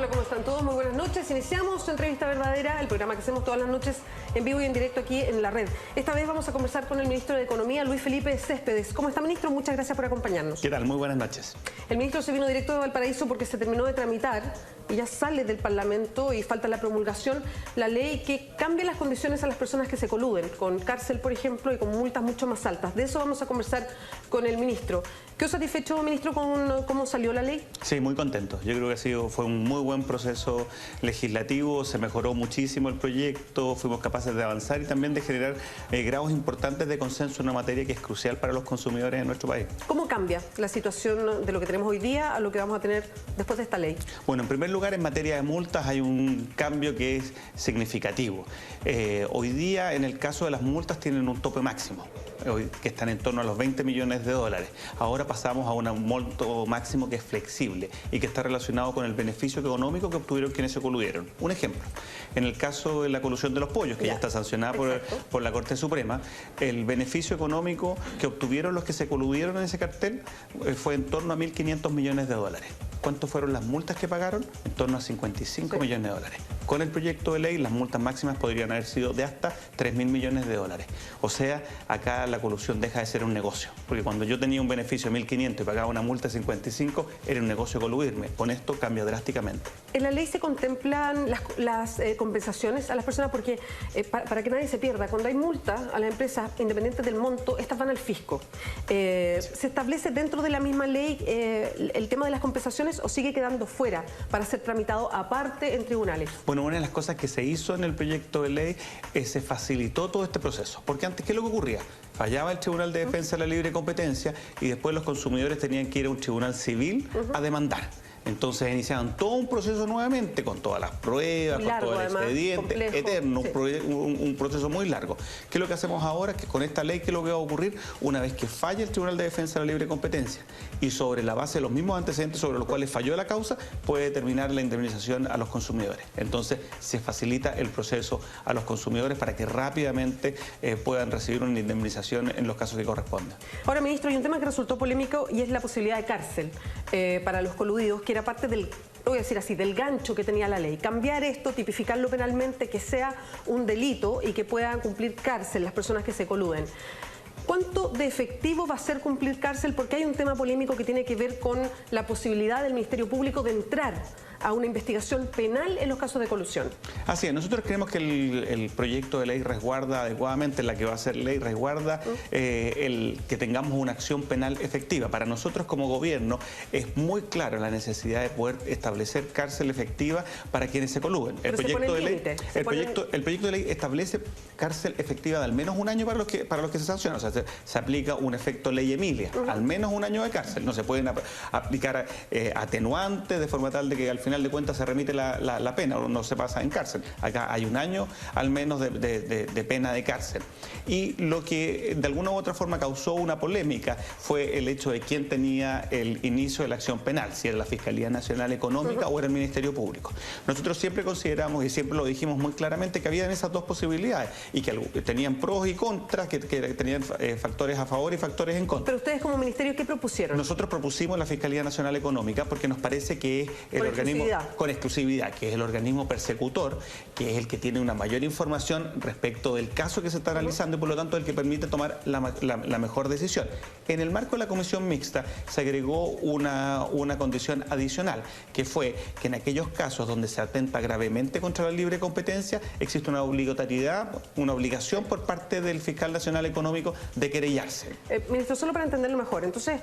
Hola, ¿cómo están todos? Muy buenas noches. Iniciamos Entrevista Verdadera, el programa que hacemos todas las noches en vivo y en directo aquí en la red. Esta vez vamos a conversar con el ministro de Economía, Luis Felipe Céspedes. ¿Cómo está, ministro? Muchas gracias por acompañarnos. ¿Qué tal? Muy buenas noches. El ministro se vino directo de Valparaíso porque se terminó de tramitar y ya sale del Parlamento y falta la promulgación, la ley que cambia las condiciones a las personas que se coluden, con cárcel, por ejemplo, y con multas mucho más altas. De eso vamos a conversar con el ministro. ¿Qué os satisfecho, ministro, con cómo salió la ley? Sí, muy contento. Yo creo que fue un muy buen proceso legislativo, se mejoró muchísimo el proyecto, fuimos capaces de avanzar y también de generar grados importantes de consenso en una materia que es crucial para los consumidores en nuestro país. ¿Cómo cambia la situación de lo que tenemos hoy día a lo que vamos a tener después de esta ley? Bueno, en primer lugar, en materia de multas hay un cambio que es significativo. Hoy día, en el caso de las multas, tienen un tope máximo, que están en torno a los 20 millones de dólares. Ahora pasamos a un monto máximo que es flexible y que está relacionado con el beneficio económico que obtuvieron quienes se coludieron. Un ejemplo, en el caso de la colusión de los pollos, que ya está sancionada por la Corte Suprema, el beneficio económico que obtuvieron los que se coludieron en ese cartel fue en torno a 1.500 millones de dólares. ¿Cuánto fueron las multas que pagaron? En torno a 55 millones de dólares. Con el proyecto de ley, las multas máximas podrían haber sido de hasta 3.000 millones de dólares. O sea, acá la colusión deja de ser un negocio. Porque cuando yo tenía un beneficio de 1.500 y pagaba una multa de 55, era un negocio coludirme. Con esto cambia drásticamente. ¿En la ley se contemplan las compensaciones a las personas? Porque para que nadie se pierda, cuando hay multa a las empresas, independientes del monto, estas van al fisco. ¿Se establece dentro de la misma ley el tema de las compensaciones o sigue quedando fuera para ser tramitado aparte en tribunales? Bueno, una de las cosas que se hizo en el proyecto de ley es se facilitó todo este proceso. Porque antes, ¿qué es lo que ocurría? Fallaba el Tribunal de Defensa de la Libre Competencia y después los consumidores tenían que ir a un tribunal civil a demandar. Entonces iniciaban todo un proceso nuevamente con todas las pruebas, con todo el expediente, eterno, un proceso muy largo. ¿Qué es lo que hacemos ahora? Que con esta ley, ¿qué es lo que va a ocurrir? Una vez que falle el Tribunal de Defensa de la Libre Competencia y sobre la base de los mismos antecedentes sobre los cuales falló la causa, puede determinar la indemnización a los consumidores. Entonces se facilita el proceso a los consumidores para que rápidamente puedan recibir una indemnización en los casos que correspondan. Ahora, ministro, hay un tema que resultó polémico y es la posibilidad de cárcel para los coludidos, que era parte del, voy a decir así, del gancho que tenía la ley. Cambiar esto, tipificarlo penalmente, que sea un delito y que puedan cumplir cárcel las personas que se coluden. ¿Cuánto de efectivo va a ser cumplir cárcel? Porque hay un tema polémico que tiene que ver con la posibilidad del Ministerio Público de entrar a una investigación penal en los casos de colusión. Así es, nosotros creemos que el proyecto de ley resguarda adecuadamente, la que va a ser ley resguarda el que tengamos una acción penal efectiva. Para nosotros como gobierno es muy clara la necesidad de poder establecer cárcel efectiva para quienes se coluden. El proyecto de ley establece cárcel efectiva de al menos un año para los que se sancionan. O sea, se aplica un efecto ley Emilia, al menos un año de cárcel. No se pueden aplicar atenuantes de forma tal de que al final de cuentas se remite la pena o no se pasa en cárcel. Acá hay un año al menos de pena de cárcel. Y lo que de alguna u otra forma causó una polémica fue el hecho de quién tenía el inicio de la acción penal, si era la Fiscalía Nacional Económica o era el Ministerio Público. Nosotros siempre consideramos y siempre lo dijimos muy claramente que habían esas dos posibilidades y que tenían pros y contras, que tenían factores a favor y factores en contra. Pero ustedes como ministerio, ¿qué propusieron? Nosotros propusimos la Fiscalía Nacional Económica porque nos parece que es el organismo con exclusividad, que es el organismo persecutor, que es el que tiene una mayor información respecto del caso que se está analizando y por lo tanto el que permite tomar la mejor decisión. En el marco de la comisión mixta se agregó una condición adicional, que fue que en aquellos casos donde se atenta gravemente contra la libre competencia existe una obligatoriedad, una obligación por parte del fiscal nacional económico de querellarse. Ministro, solo para entenderlo mejor, entonces,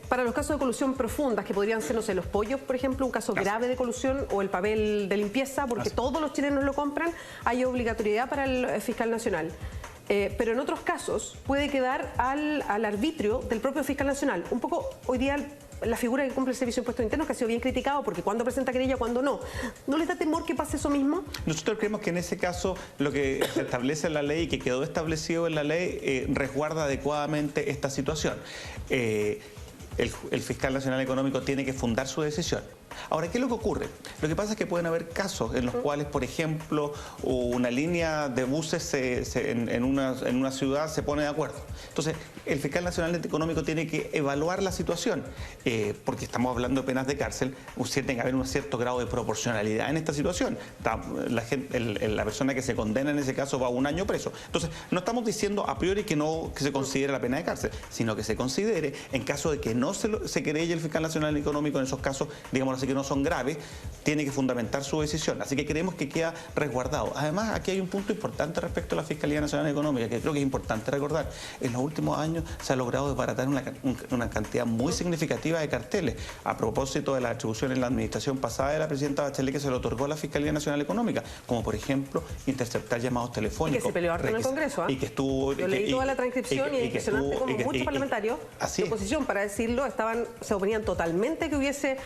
para los casos de colusión profundas, que podrían ser, no sé, los pollos, por ejemplo, un caso grave de colusión, o el papel de limpieza, porque todos los chilenos lo compran, hay obligatoriedad para el fiscal nacional. Pero en otros casos puede quedar al arbitrio del propio fiscal nacional. Un poco hoy día la figura que cumple el Servicio de Impuestos Internos, que ha sido bien criticado, porque cuando presenta querella, cuando no. ¿No les da temor que pase eso mismo? Nosotros creemos que en ese caso lo que se establece en la ley y que quedó establecido en la ley resguarda adecuadamente esta situación. El fiscal nacional económico tiene que fundar su decisión. Ahora, ¿qué es lo que ocurre? Lo que pasa es que pueden haber casos en los cuales, por ejemplo, una línea de buses en una ciudad se pone de acuerdo. Entonces, el fiscal nacional económico tiene que evaluar la situación, porque estamos hablando de penas de cárcel, tiene que haber un cierto grado de proporcionalidad en esta situación. La persona que se condena en ese caso va a 1 año preso. Entonces, no estamos diciendo a priori que se considere la pena de cárcel, sino que se considere en caso de que no se querelle el fiscal nacional económico en esos casos, digamos así, que no son graves, tiene que fundamentar su decisión. Así que creemos que queda resguardado. Además, aquí hay un punto importante respecto a la Fiscalía Nacional Económica, que creo que es importante recordar. En los últimos años se ha logrado desbaratar una cantidad muy significativa de carteles. A propósito de la atribución en la administración pasada de la presidenta Bachelet, que se le otorgó a la Fiscalía Nacional Económica, como por ejemplo interceptar llamados telefónicos. Y que se peleó harto en el Congreso, ¿eh? Y que estuvo... Yo leí toda la transcripción y es impresionante como muchos parlamentarios de oposición, para decirlo, se oponían totalmente que hubiese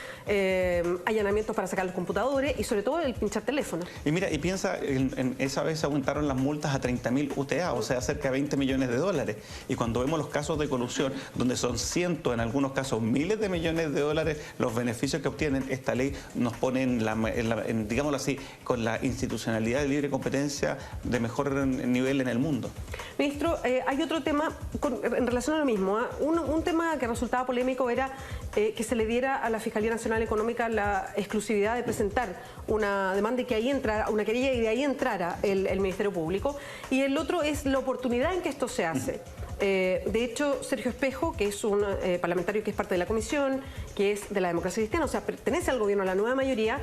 allanamientos para sacar los computadores y sobre todo el pinchar teléfono. Y mira, y piensa, en esa vez se aumentaron las multas a 30.000 UTA, o sea, cerca de 20 millones de dólares. Y cuando vemos los casos de colusión, donde son cientos, en algunos casos miles de millones de dólares, los beneficios que obtienen, esta ley nos pone digámoslo así, con la institucionalidad de libre competencia de mejor nivel en el mundo. Ministro, hay otro tema en relación a lo mismo. Un tema que resultaba polémico era que se le diera a la Fiscalía Nacional Económica la exclusividad de presentar una demanda y que ahí entrara, una querella y de ahí entrara el Ministerio Público. Y el otro es la oportunidad en que esto se hace. De hecho, Sergio Espejo, que es un parlamentario que es parte de la comisión, que es de la democracia cristiana, o sea, pertenece al gobierno, a la nueva mayoría,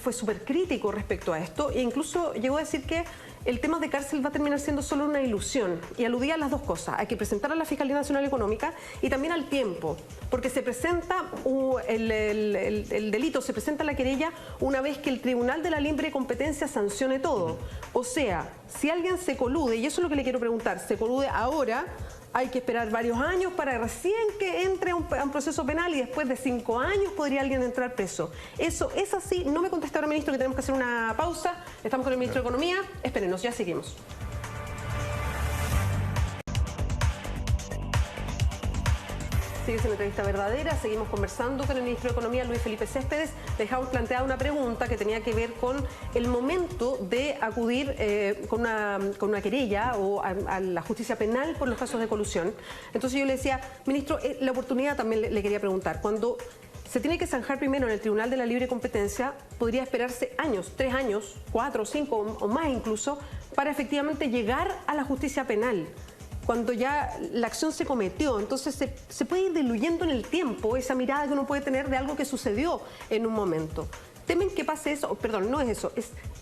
fue súper crítico respecto a esto e incluso llegó a decir que el tema de cárcel va a terminar siendo solo una ilusión, y aludía a las dos cosas: hay que presentar a la Fiscalía Nacional Económica y también al tiempo, porque se presenta el delito, se presenta la querella una vez que el Tribunal de la Libre Competencia sancione todo. O sea, si alguien se colude, y eso es lo que le quiero preguntar, se colude ahora, hay que esperar varios años para recién que entre a un proceso penal y después de 5 años podría alguien entrar preso. ¿Eso es así? No me contesta ahora, ministro, que tenemos que hacer una pausa. Estamos con el ministro de Economía. Espérenos, ya seguimos. Sigue siendo una entrevista verdadera, seguimos conversando con el ministro de Economía, Luis Felipe Céspedes. Dejamos planteada una pregunta que tenía que ver con el momento de acudir con una querella o a la justicia penal por los casos de colusión. Entonces yo le decía, ministro, la oportunidad también le quería preguntar. Cuando se tiene que zanjar primero en el Tribunal de la Libre Competencia, podría esperarse años, 3 años, 4, 5 o más incluso, para efectivamente llegar a la justicia penal, cuando ya la acción se cometió. Entonces se puede ir diluyendo en el tiempo esa mirada que uno puede tener de algo que sucedió en un momento. ¿Temen que pase eso? Perdón, no es eso.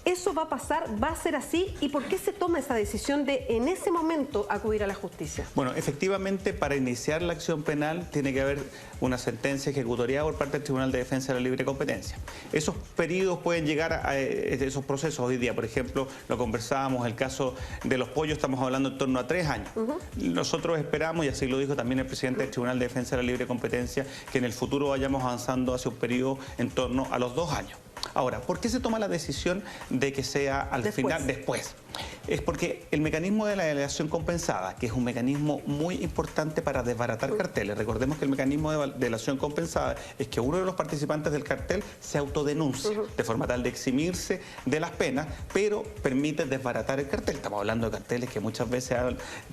¿Eso va a pasar? ¿Va a ser así? ¿Y por qué se toma esa decisión de en ese momento acudir a la justicia? Bueno, efectivamente, para iniciar la acción penal tiene que haber una sentencia ejecutoriada por parte del Tribunal de Defensa de la Libre Competencia. Esos periodos pueden llegar a esos procesos hoy día. Por ejemplo, lo conversábamos, el caso de los pollos, estamos hablando en torno a 3 años. Nosotros esperamos, y así lo dijo también el presidente del Tribunal de Defensa de la Libre Competencia, que en el futuro vayamos avanzando hacia un periodo en torno a los 2 años. Ahora, ¿por qué se toma la decisión de que sea final después? Es porque el mecanismo de la delación compensada, que es un mecanismo muy importante para desbaratar carteles. Recordemos que el mecanismo de delación compensada es que uno de los participantes del cartel se autodenuncia, de forma tal de eximirse de las penas, pero permite desbaratar el cartel. Estamos hablando de carteles que muchas veces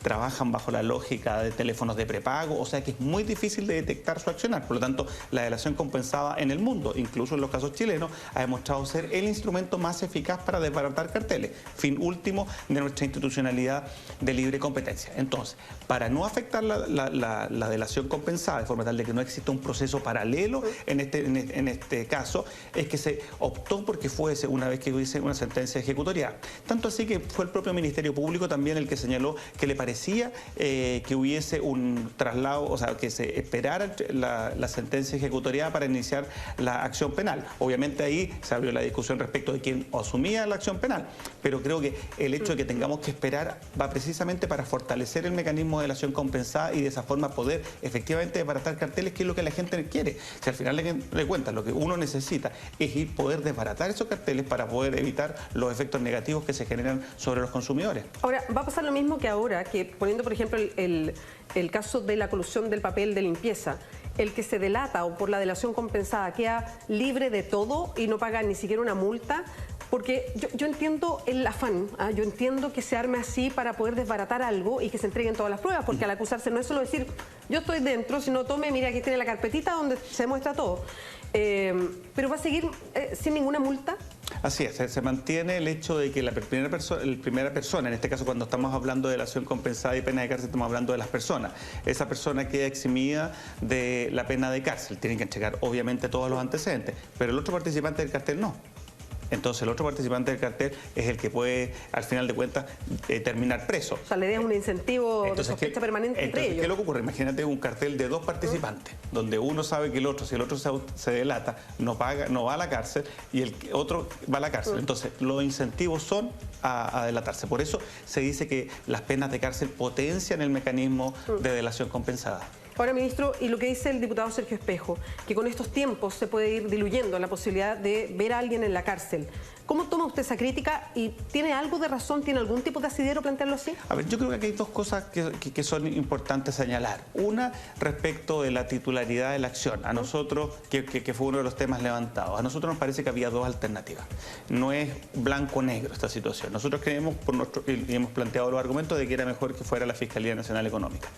trabajan bajo la lógica de teléfonos de prepago, o sea que es muy difícil de detectar su accionar. Por lo tanto, la delación compensada en el mundo, incluso en los casos chilenos, ha demostrado ser el instrumento más eficaz para desbaratar carteles, fin último de nuestra institucionalidad de libre competencia. Entonces, para no afectar la delación compensada, de forma tal de que no exista un proceso paralelo en este caso, es que se optó porque fuese, una vez que hubiese una sentencia ejecutoriada. Tanto así que fue el propio Ministerio Público también el que señaló que le parecía que hubiese un traslado, o sea, que se esperara la sentencia ejecutoriada para iniciar la acción penal. Obviamente ahí se abrió la discusión respecto de quién asumía la acción penal, pero creo que el hecho de que tengamos que esperar va precisamente para fortalecer el mecanismo de delación compensada y de esa forma poder efectivamente desbaratar carteles, que es lo que la gente quiere. Si al final le cuentan, lo que uno necesita es poder desbaratar esos carteles para poder evitar los efectos negativos que se generan sobre los consumidores. Ahora, va a pasar lo mismo que ahora, que poniendo por ejemplo el caso de la colusión del papel de limpieza. el que se delata o por la delación compensada queda libre de todo y no paga ni siquiera una multa? Porque yo entiendo el afán, yo entiendo que se arme así para poder desbaratar algo y que se entreguen todas las pruebas, porque al acusarse no es solo decir yo estoy dentro, sino tome, mira, aquí tiene la carpetita donde se muestra todo. Pero va a seguir sin ninguna multa. Así es, se mantiene el hecho de que la primera persona, en este caso cuando estamos hablando de delación compensada y pena de cárcel, estamos hablando de las personas. Esa persona queda eximida de la pena de cárcel. Tienen que entregar obviamente todos los antecedentes, pero el otro participante del cartel no. Entonces el otro participante del cartel es el que puede, al final de cuentas, terminar preso. O sea, le deja un incentivo de sospecha permanente entre ellos. ¿Qué es lo que ocurre? Imagínate un cartel de dos participantes, donde uno sabe que el otro, si el otro se delata, no paga, no va a la cárcel, y el otro va a la cárcel. Entonces, los incentivos son a delatarse. Por eso se dice que las penas de cárcel potencian el mecanismo de delación compensada. Ahora, ministro, y lo que dice el diputado Sergio Espejo, que con estos tiempos se puede ir diluyendo la posibilidad de ver a alguien en la cárcel. ¿Cómo toma usted esa crítica y tiene algo de razón, tiene algún tipo de asidero plantearlo así? A ver, yo creo que aquí hay dos cosas que son importantes señalar. Una, respecto de la titularidad de la acción. A nosotros, que fue uno de los temas levantados, a nosotros nos parece que había dos alternativas. No es blanco-negro esta situación. Nosotros creemos, y hemos planteado los argumentos de que era mejor que fuera la Fiscalía Nacional Económica.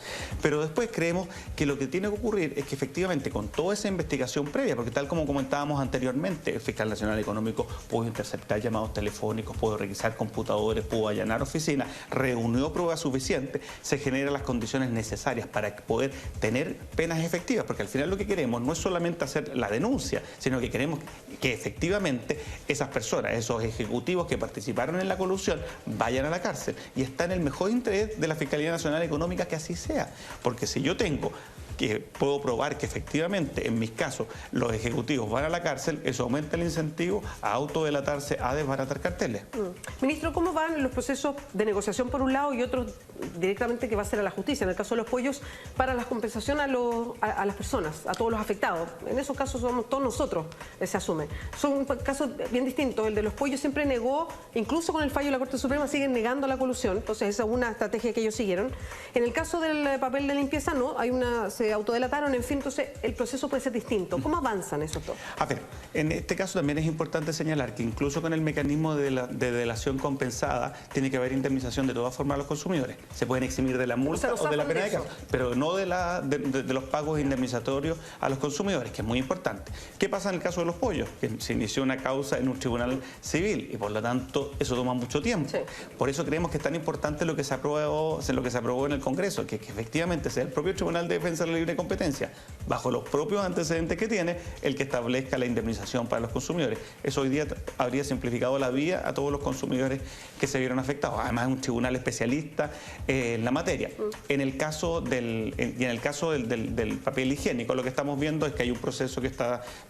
Pero después creemos que lo que tiene que ocurrir es que efectivamente con toda esa investigación previa, porque tal como comentábamos anteriormente, el Fiscal Nacional Económico pudo interceptar llamados telefónicos, pudo requisar computadores, pudo allanar oficinas, reunió pruebas suficientes, se generan las condiciones necesarias para poder tener penas efectivas, porque al final lo que queremos no es solamente hacer la denuncia, sino que queremos que efectivamente esas personas, esos ejecutivos que participaron en la colusión, vayan a la cárcel, y está en el mejor interés de la Fiscalía Nacional Económica que así sea, porque si yo tengo que puedo probar que efectivamente, en mis casos, los ejecutivos van a la cárcel, eso aumenta el incentivo a autodelatarse, a desbaratar carteles. Ministro, ¿cómo van los procesos de negociación por un lado y otros directamente que va a ser a la justicia, en el caso de los pollos, para la compensación a las personas, a todos los afectados? En esos casos somos todos nosotros, se asume. Son casos bien distintos. El de los pollos siempre negó, incluso con el fallo de la Corte Suprema, siguen negando la colusión, entonces esa es una estrategia que ellos siguieron. En el caso del papel de limpieza, no, se autodelataron, en fin, entonces el proceso puede ser distinto. ¿Cómo avanzan esos dos? A ver, en este caso también es importante señalar que incluso con el mecanismo de delación compensada tiene que haber indemnización de todas formas a los consumidores. Se pueden eximir de la multa o de la pena de cárcel, pero no de los pagos indemnizatorios a los consumidores, que es muy importante. ¿Qué pasa en el caso de los pollos? Que se inició una causa en un tribunal civil y por lo tanto eso toma mucho tiempo. Sí. Por eso creemos que es tan importante lo que se aprobó en el Congreso, que efectivamente sea el propio Tribunal de Defensa de la Libre Competencia, bajo los propios antecedentes que tiene, el que establezca la indemnización para los consumidores. Eso hoy día habría simplificado la vía a todos los consumidores que se vieron afectados. Además, es un tribunal especialista en la materia. En el caso del papel higiénico, lo que estamos viendo es que hay un proceso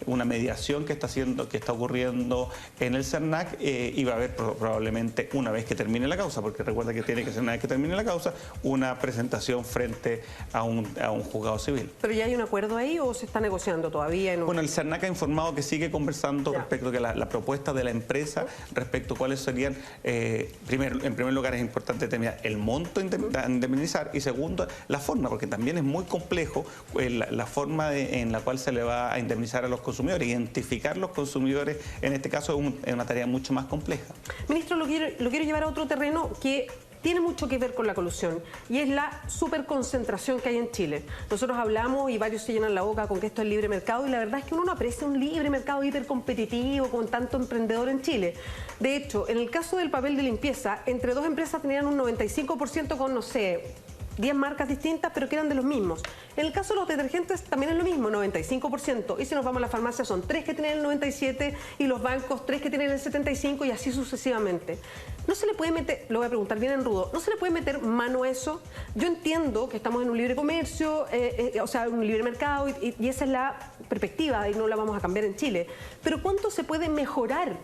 una mediación que está ocurriendo en el CERNAC, y va a haber probablemente, una vez que termine la causa, porque recuerda que tiene que ser una vez que termine la causa, una presentación frente a un juzgado civil. ¿Pero ya hay un acuerdo ahí o se está negociando todavía? Bueno, el CERNAC ha informado que sigue conversando respecto de la propuesta de la empresa, respecto a cuáles serían, en primer lugar es importante determinar el monto a indemnizar, y segundo, la forma, porque también es muy complejo la forma en la cual se le va a indemnizar a los consumidores. Identificar los consumidores, en este caso, es una tarea mucho más compleja. Ministro, lo quiero llevar a otro terreno que tiene mucho que ver con la colusión, y es la superconcentración que hay en Chile. Nosotros hablamos y varios se llenan la boca con que esto es libre mercado, y la verdad es que uno no aprecia un libre mercado hipercompetitivo con tanto emprendedor en Chile. De hecho, en el caso del papel de limpieza, entre dos empresas tenían un 95% con, no sé, 10 marcas distintas, pero que eran de los mismos. En el caso de los detergentes también es lo mismo, 95%. Y si nos vamos a la farmacia, son 3 que tienen el 97%, y los bancos 3 que tienen el 75%, y así sucesivamente. No se le puede meter, lo voy a preguntar bien en rudo, ¿no se le puede meter mano a eso? Yo entiendo que estamos en un libre comercio, o sea, un libre mercado, y esa es la perspectiva, y no la vamos a cambiar en Chile. Pero ¿cuánto se puede mejorar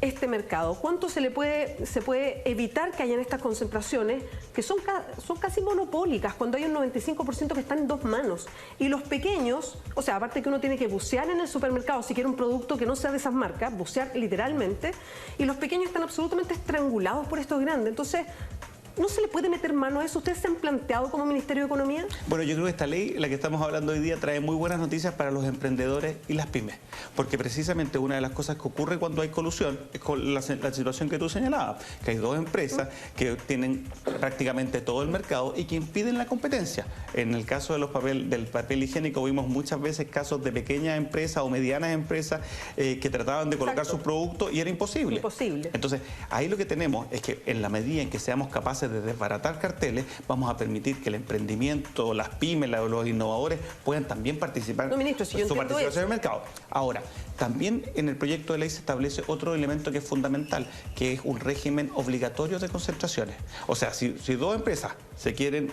este mercado? ¿Cuánto se puede evitar que hayan estas concentraciones que son casi monopólicas, cuando hay un 95% que están en dos manos? Y los pequeños, o sea, aparte que uno tiene que bucear en el supermercado si quiere un producto que no sea de esas marcas, bucear literalmente, y los pequeños están absolutamente estrangulados por estos grandes. Entonces, ¿No se le puede meter mano a eso? ¿Ustedes se han planteado como Ministerio de Economía? Bueno, yo creo que esta ley, la que estamos hablando hoy día, trae muy buenas noticias para los emprendedores y las pymes, porque precisamente una de las cosas que ocurre cuando hay colusión es con la situación que tú señalabas, que hay dos empresas que tienen prácticamente todo el mercado y que impiden la competencia. En el caso de del papel higiénico vimos muchas veces casos de pequeñas empresas o medianas empresas que trataban de colocar sus productos y era imposible. Imposible. Entonces, ahí lo que tenemos es que en la medida en que seamos capaces de desbaratar carteles, vamos a permitir que el emprendimiento, las pymes, los innovadores puedan también participar si su participación en el mercado. Ahora, también en el proyecto de ley se establece otro elemento que es fundamental, que es un régimen obligatorio de concentraciones. O sea, si dos empresas se quieren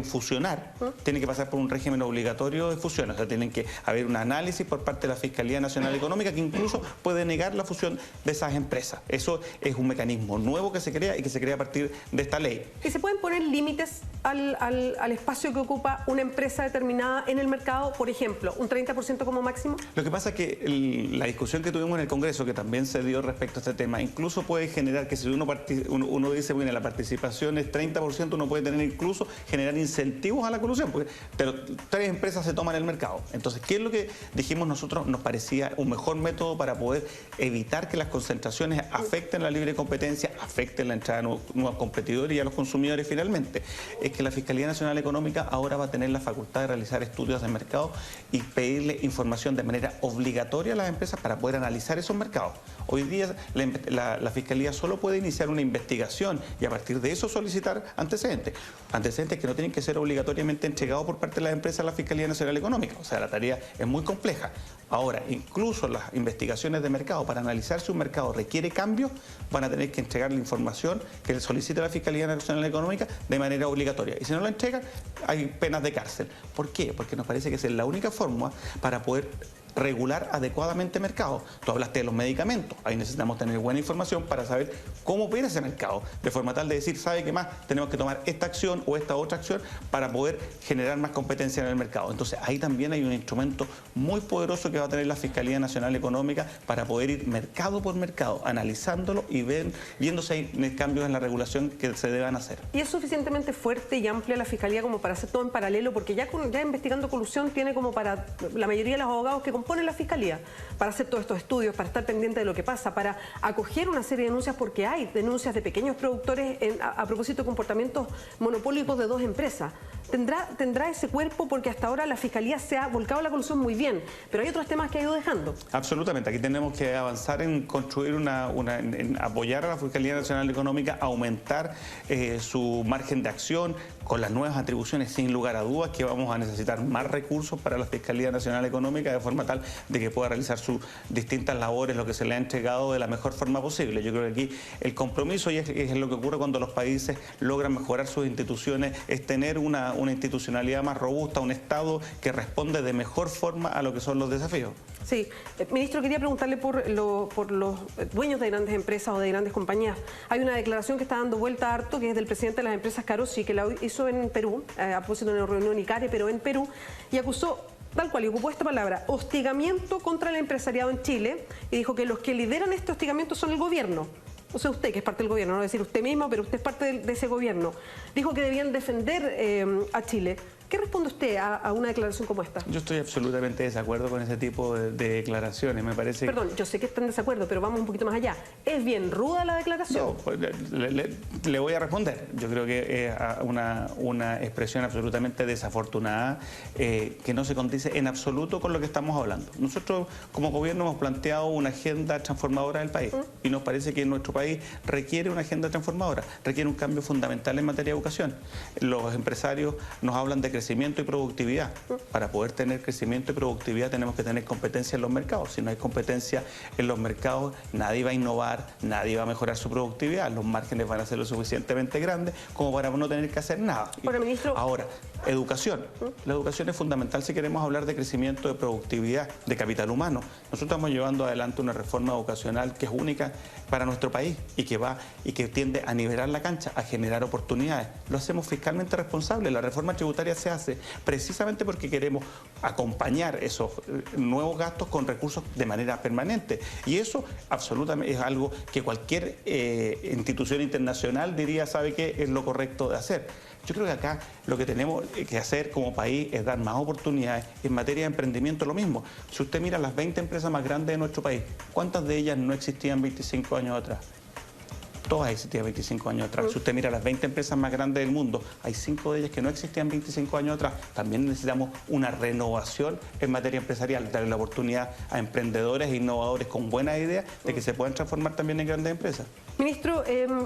fusionar, tienen que pasar por un régimen obligatorio de fusión. O sea, tienen que haber un análisis por parte de la Fiscalía Nacional Económica que incluso puede negar la fusión de esas empresas. Eso es un mecanismo nuevo que se crea y que se crea a partir de esta ley. ¿Y se pueden poner límites al espacio que ocupa una empresa determinada en el mercado? Por ejemplo, ¿un 30% como máximo? Lo que pasa es que la discusión que tuvimos en el Congreso, que también se dio respecto a este tema, incluso puede generar que si uno dice, bueno, la participación es 30%, uno puede tener incluso generar incentivos a la colusión, pero 3 empresas se toman el mercado. Entonces, ¿qué es lo que dijimos nosotros? Nos parecía un mejor método para poder evitar que las concentraciones afecten la libre competencia, afecten la entrada de nuevos competidores y a los consumidores finalmente. Es que la Fiscalía Nacional Económica ahora va a tener la facultad de realizar estudios de mercado y pedirle información de manera obligatoria a las empresas para poder analizar esos mercados. Hoy día la Fiscalía solo puede iniciar una investigación y a partir de eso solicitar antecedentes. Antecedentes que no tienen que ser obligatoriamente entregados por parte de las empresas a la Fiscalía Nacional Económica. O sea, la tarea es muy compleja. Ahora, incluso las investigaciones de mercado, para analizar si un mercado requiere cambios, van a tener que entregar la información que le solicita la Fiscalía Nacional Económica de manera obligatoria. Y si no la entregan, hay penas de cárcel. ¿Por qué? Porque nos parece que esa es la única forma para poder regular adecuadamente el mercado. Tú hablaste de los medicamentos, ahí necesitamos tener buena información para saber cómo opera ese mercado, de forma tal de decir, ¿sabe qué más? Tenemos que tomar esta acción o esta otra acción para poder generar más competencia en el mercado. Entonces ahí también hay un instrumento muy poderoso que va a tener la Fiscalía Nacional Económica para poder ir mercado por mercado, analizándolo y viendo si hay cambios en la regulación que se deban hacer. ¿Y es suficientemente fuerte y amplia la Fiscalía como para hacer todo en paralelo? Porque ya investigando colusión tiene como para la mayoría de los abogados que compone la Fiscalía para hacer todos estos estudios, para estar pendiente de lo que pasa, para acoger una serie de denuncias, porque hay denuncias de pequeños productores a propósito de comportamientos monopólicos de 2 empresas. ¿Tendrá ese cuerpo? Porque hasta ahora la Fiscalía se ha volcado a la colusión muy bien, pero hay otros temas que ha ido dejando. Absolutamente, aquí tenemos que avanzar en construir en apoyar a la Fiscalía Nacional Económica, aumentar su margen de acción con las nuevas atribuciones, sin lugar a dudas que vamos a necesitar más recursos para la Fiscalía Nacional Económica, de forma tal de que pueda realizar sus distintas labores, lo que se le ha entregado de la mejor forma posible. Yo creo que aquí el compromiso, y es lo que ocurre cuando los países logran mejorar sus instituciones, es tener una institucionalidad más robusta, un Estado que responde de mejor forma a lo que son los desafíos. Sí, ministro, quería preguntarle por los dueños de grandes empresas o de grandes compañías. Hay una declaración que está dando vuelta harto, que es del presidente de las empresas Carosi, que la hizo en Perú, a propósito de una reunión ICARE, pero en Perú, y acusó, tal cual, y ocupó esta palabra, hostigamiento contra el empresariado en Chile, y dijo que los que lideran este hostigamiento son el gobierno. O sea, usted, que es parte del gobierno, no decir usted mismo, pero usted es parte de ese gobierno. Dijo que debían defender a Chile. ¿Qué responde usted a una declaración como esta? Yo estoy absolutamente de desacuerdo con ese tipo de declaraciones. Me parece. Perdón, yo sé que está en desacuerdo, pero vamos un poquito más allá. ¿Es bien ruda la declaración? No, pues, le voy a responder. Yo creo que es una expresión absolutamente desafortunada, que no se condice en absoluto con lo que estamos hablando. Nosotros, como gobierno, hemos planteado una agenda transformadora del país y nos parece que nuestro país requiere una agenda transformadora, requiere un cambio fundamental en materia de educación. Los empresarios nos hablan de crecimiento y productividad. Para poder tener crecimiento y productividad tenemos que tener competencia en los mercados. Si no hay competencia en los mercados, nadie va a innovar, nadie va a mejorar su productividad. Los márgenes van a ser lo suficientemente grandes como para no tener que hacer nada. Ahora, ministro. Ahora, educación. La educación es fundamental si queremos hablar de crecimiento, de productividad, de capital humano. Nosotros estamos llevando adelante una reforma educacional que es única para nuestro país y que tiende a nivelar la cancha, a generar oportunidades. Lo hacemos fiscalmente responsable. La reforma tributaria se hace precisamente porque queremos acompañar esos nuevos gastos con recursos de manera permanente. Y eso absolutamente es algo que cualquier institución internacional diría, ¿sabe qué? Es lo correcto de hacer. Yo creo que acá lo que tenemos que hacer como país es dar más oportunidades. En materia de emprendimiento lo mismo. Si usted mira las 20 empresas más grandes de nuestro país, ¿cuántas de ellas no existían 25 años atrás? Todas existían 25 años atrás. Si usted mira las 20 empresas más grandes del mundo, hay 5 de ellas que no existían 25 años atrás. También necesitamos una renovación en materia empresarial, darle la oportunidad a emprendedores e innovadores con buenas ideas de que se puedan transformar también en grandes empresas. Ministro,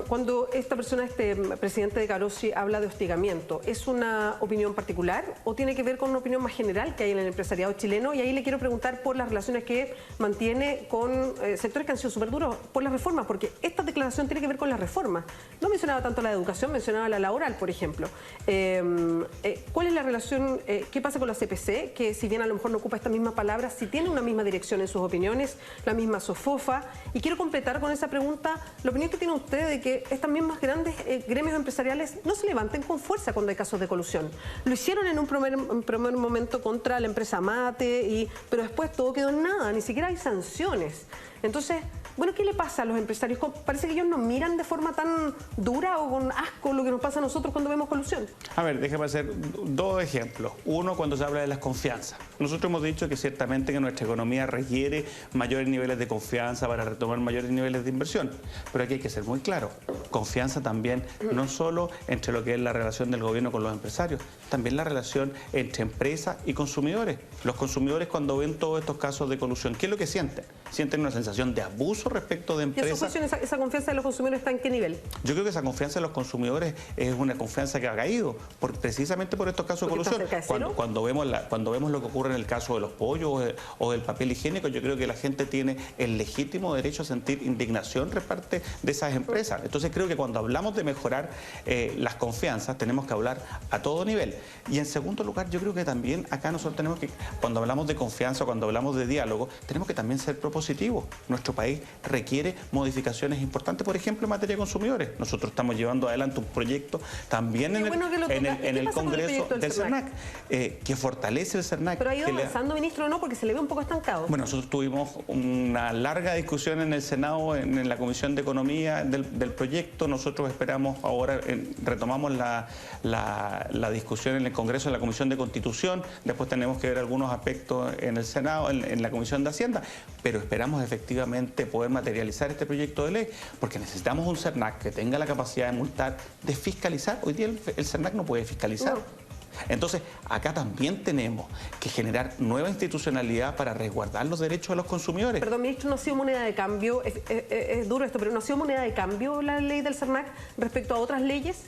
cuando esta persona, este presidente de Carosi, habla de hostigamiento, ¿es una opinión particular o tiene que ver con una opinión más general que hay en el empresariado chileno? Y ahí le quiero preguntar por las relaciones que mantiene con sectores que han sido súper duros por las reformas, porque esta declaración tiene que ver con las reformas. No mencionaba tanto la educación, mencionaba la laboral, por ejemplo. ¿Cuál es la relación, qué pasa con la CPC, que si bien a lo mejor no ocupa estas mismas palabras, si tiene una misma dirección en sus opiniones, la misma SOFOFA? Y quiero completar con esa pregunta la opinión que tiene usted de que estas mismas grandes gremios empresariales no se levanten con fuerza cuando hay casos de colusión. Lo hicieron en un primer momento contra la empresa Mate, pero después todo quedó en nada, ni siquiera hay sanciones. Entonces, bueno, ¿qué le pasa a los empresarios? Parece que ellos no miran de forma tan dura o con asco lo que nos pasa a nosotros cuando vemos colusión. A ver, déjeme hacer 2 ejemplos. Uno, cuando se habla de las confianzas. Nosotros hemos dicho que ciertamente que nuestra economía requiere mayores niveles de confianza para retomar mayores niveles de inversión. Pero aquí hay que ser muy claro. Confianza también, no solo entre lo que es la relación del gobierno con los empresarios, también la relación entre empresas y consumidores. Los consumidores, cuando ven todos estos casos de colusión, ¿qué es lo que sienten? Sienten una sensación de abuso respecto de empresas. ¿Y a su juicio esa confianza de los consumidores está en qué nivel? Yo creo que esa confianza de los consumidores es una confianza que ha caído, precisamente por estos casos de colusión. Cuando vemos lo que ocurre en el caso de los pollos o del papel higiénico, yo creo que la gente tiene el legítimo derecho a sentir indignación por parte de esas empresas. Entonces creo que cuando hablamos de mejorar las confianzas, tenemos que hablar a todo nivel. Y en segundo lugar, yo creo que también acá nosotros tenemos que, cuando hablamos de confianza, cuando hablamos de diálogo, tenemos que también ser propositivos. Nuestro país requiere modificaciones importantes, por ejemplo, en materia de consumidores. Nosotros estamos llevando adelante un proyecto también en el Congreso del CERNAC, que fortalece el CERNAC. ¿Pero ha ido avanzando, ministro, o no? Porque se le ve un poco estancado. Bueno, nosotros tuvimos una larga discusión en el Senado, en la Comisión de Economía del proyecto. Nosotros esperamos ahora, retomamos la discusión en el Congreso, en la Comisión de Constitución. Después tenemos que ver algunos aspectos en el Senado, en la Comisión de Hacienda. Pero esperamos efectivamente poder materializar este proyecto de ley, porque necesitamos un CERNAC que tenga la capacidad de multar, de fiscalizar. Hoy día el CERNAC no puede fiscalizar. Entonces, acá también tenemos que generar nueva institucionalidad para resguardar los derechos de los consumidores. Perdón, ministro, ¿no ha sido moneda de cambio? Es duro esto, pero ¿no ha sido moneda de cambio la ley del CERNAC respecto a otras leyes?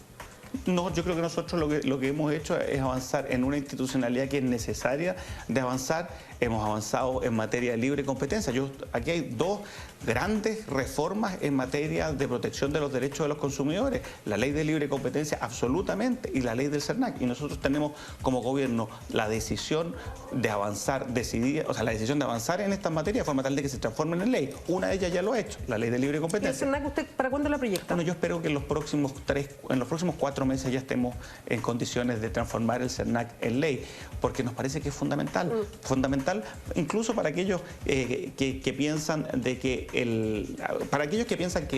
No, yo creo que nosotros lo que hemos hecho es avanzar en una institucionalidad que es necesaria de avanzar. Hemos avanzado en materia de libre competencia. Aquí hay 2 grandes reformas en materia de protección de los derechos de los consumidores. La ley de libre competencia, absolutamente, y la ley del CERNAC. Y nosotros tenemos como gobierno la decisión de avanzar, la decisión de avanzar en estas materias de forma tal de que se transformen en ley. Una de ellas ya lo ha hecho, la ley de libre competencia. ¿Y el CERNAC usted para cuándo la proyecta? Bueno, yo espero que en los próximos 4 meses ya estemos en condiciones de transformar el CERNAC en ley, porque nos parece que es fundamental. Fundamental incluso para aquellos que piensan que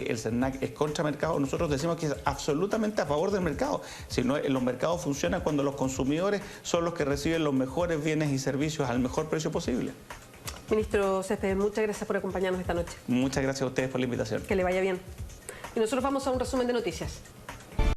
el CERNAC es contra mercado. Nosotros decimos que es absolutamente a favor del mercado. Si no, los mercados funcionan cuando los consumidores son los que reciben los mejores bienes y servicios al mejor precio posible. Ministro Céspedes, muchas gracias por acompañarnos esta noche. Muchas gracias a ustedes por la invitación. Que le vaya bien. Y nosotros vamos a un resumen de noticias.